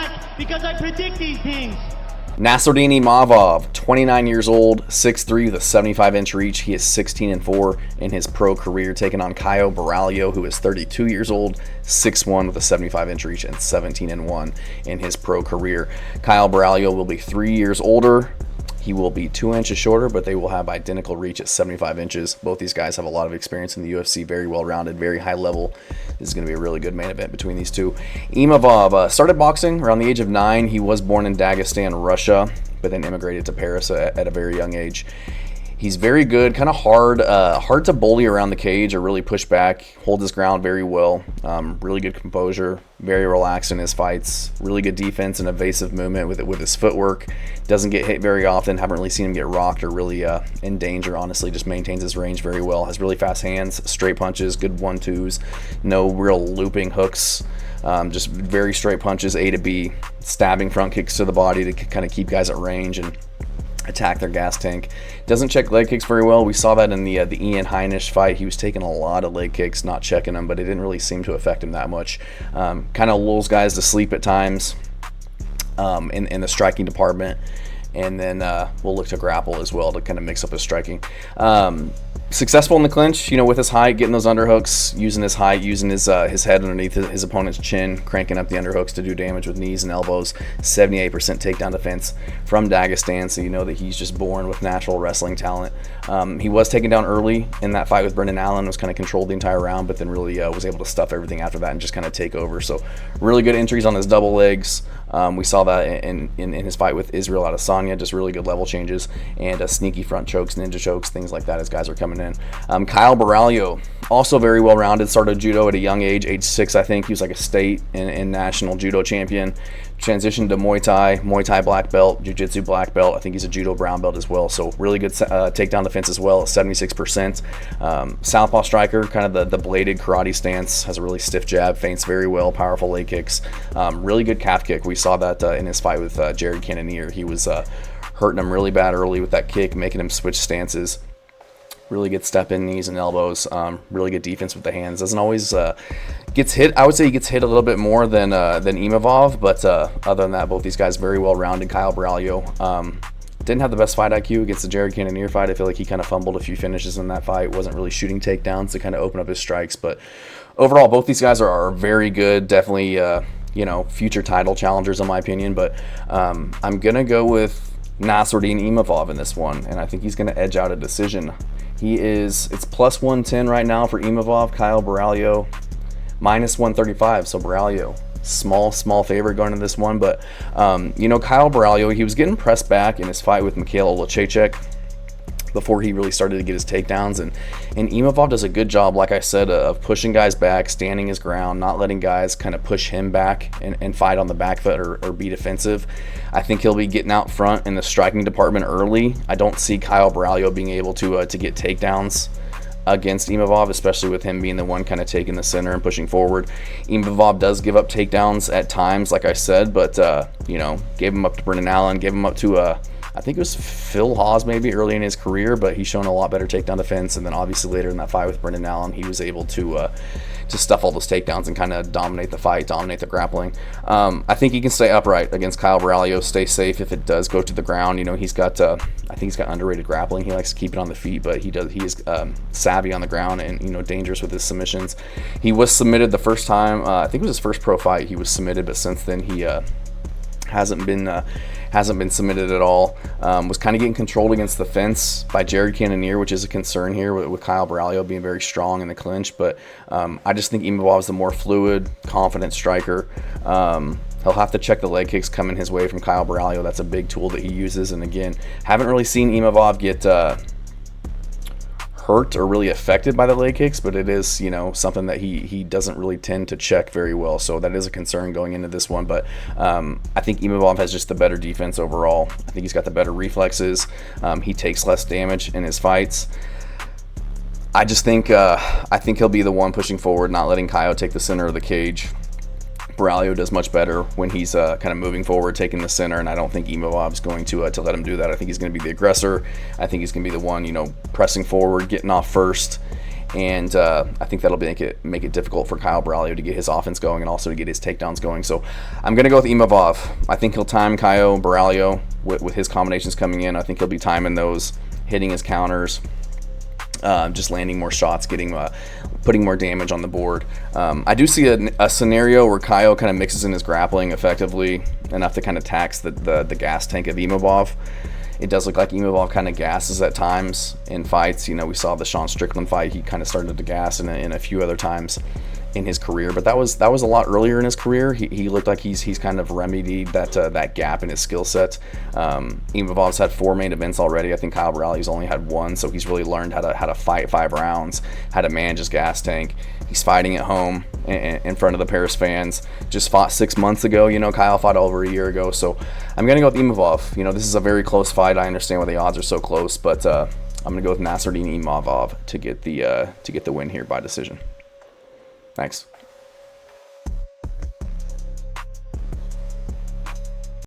back because I predict these things. Nassourdine Imavov, 29 years old, 6'3", with a 75-inch reach. He is 16-4 in his pro career, taking on Caio Borralho, who is 32 years old, 6'1", with a 75-inch reach, and 17-1 in his pro career. Caio Borralho will be 3 years older. He will be 2 inches shorter, but they will have identical reach at 75 inches. Both these guys have a lot of experience in the UFC, very well-rounded, very high level. This is going to be a really good main event between these two. Imavov started boxing around the age of 9. He was born in Dagestan, Russia, but then immigrated to Paris at a very young age. He's very good, kind of hard to bully around the cage or really push back. Holds his ground very well. Really good composure, very relaxed in his fights. Really good defense and evasive movement with his footwork. Doesn't get hit very often. Haven't really seen him get rocked or really in danger, honestly. Just maintains his range very well. Has really fast hands, straight punches, good 1-2s. No real looping hooks. Just very straight punches, A to B. Stabbing front kicks to the body to kind of keep guys at range and attack their gas tank. Doesn't check leg kicks very well. We saw that in the Ian Heinisch fight. He was taking a lot of leg kicks, not checking them, but it didn't really seem to affect him that much. Kind of lulls guys to sleep at times in the striking department. And then we'll look to grapple as well to kind of mix up his striking. Successful in the clinch, with his height, getting those underhooks, using his height, using his head underneath his opponent's chin, cranking up the underhooks to do damage with knees and elbows. 78% takedown defense from Dagestan, so you know that he's just born with natural wrestling talent. He was taken down early in that fight with Brendan Allen, was kind of controlled the entire round, but then really was able to stuff everything after that and just kind of take over. So really good entries on his double legs. We saw that in his fight with Israel Adesanya, just really good level changes and sneaky front chokes, ninja chokes, things like that as guys are coming in. Caio Borralho, also very well-rounded, started judo at a young age 6 I think. He was like a state and national judo champion. Transitioned to Muay Thai black belt, Jiu-Jitsu black belt. I think he's a judo brown belt as well, so really good takedown defense as well at 76%. Southpaw striker, kind of the bladed karate stance, has a really stiff jab, feints very well, powerful leg kicks. Really good calf kick. We saw that in his fight with Jared Cannonier. He was hurting him really bad early with that kick, making him switch stances. Really good step in knees and elbows. Really good defense with the hands. Doesn't always gets hit. I would say he gets hit a little bit more than Imavov, but other than that, both these guys very well rounded. Caio Borralho didn't have the best fight IQ against the Jared Cannonier fight. I feel like he kind of fumbled a few finishes in that fight. Wasn't really shooting takedowns to kind of open up his strikes. But overall, both these guys are very good. Definitely future title challengers in my opinion. But I'm gonna go with Nassourdine Imavov in this one, and I think he's gonna edge out a decision. It's plus 110 right now for Imavov. Caio Borralho minus 135, so Borralho small favorite going into this one. But Caio Borralho, he was getting pressed back in his fight with Mikhail Olachechek before he really started to get his takedowns, and Imavov does a good job, like I said, of pushing guys back, standing his ground, not letting guys kind of push him back and fight on the back foot or be defensive. I think he'll be getting out front in the striking department early. I don't see Caio Borralho being able to get takedowns against Imavov, especially with him being the one kind of taking the center and pushing forward. Imavov does give up takedowns at times, like I said, but gave him up to Brendan Allen, gave him up to I think it was Phil Hawes maybe early in his career, but he's shown a lot better takedown defense. And then obviously later in that fight with Brendan Allen, he was able to stuff all those takedowns and kind of dominate the fight, dominate the grappling. I think he can stay upright against Caio Borralho, stay safe if it does go to the ground. He's got I think he's got underrated grappling. He likes to keep it on the feet, but he is savvy on the ground and dangerous with his submissions. He was submitted the first time. I think it was his first pro fight. He was submitted, but since then he hasn't been submitted at all. Was kind of getting controlled against the fence by Jared Cannonier, which is a concern here with Caio Borralho being very strong in the clinch. But I just think Imavov is the more fluid, confident striker. He'll have to check the leg kicks coming his way from Caio Borralho. That's a big tool that he uses. And again, haven't really seen Imavov get hurt or really affected by the leg kicks, but it is something that he doesn't really tend to check very well, so that is a concern going into this one. But I think Imavov has just the better defense overall. I think he's got the better reflexes. He takes less damage in his fights. I just think he'll be the one pushing forward, not letting Caio take the center of the cage. Borralho does much better when he's kind of moving forward, taking the center, and I don't think Imavov's going to let him do that. I think he's going to be the aggressor. I think he's going to be the one, pressing forward, getting off first, and I think that'll make it difficult for Caio Borralho to get his offense going and also to get his takedowns going. So I'm going to go with Imavov. I think he'll time Caio Borralho with his combinations coming in. I think he'll be timing those, hitting his counters, just landing more shots, putting more damage on the board. I do see a scenario where Caio kind of mixes in his grappling effectively enough to kind of tax the gas tank of Imavov. It does look like Imavov kind of gasses at times in fights. We saw the Sean Strickland fight. He kind of started to gas in a few other times in his career, but that was a lot earlier in his career. He looked like he's kind of remedied that gap in his skill set. Imavov's had 4 main events already. I think Caio Borralho's only had 1, so he's really learned how to fight 5 rounds, how to manage his gas tank. He's fighting at home in front of the Paris fans. Just fought 6 months ago. Caio fought over a year ago, so I'm gonna go with Imavov. This is a very close fight. I understand why the odds are so close, but I'm gonna go with Nassourdine Imavov to get the win here by decision. Thanks.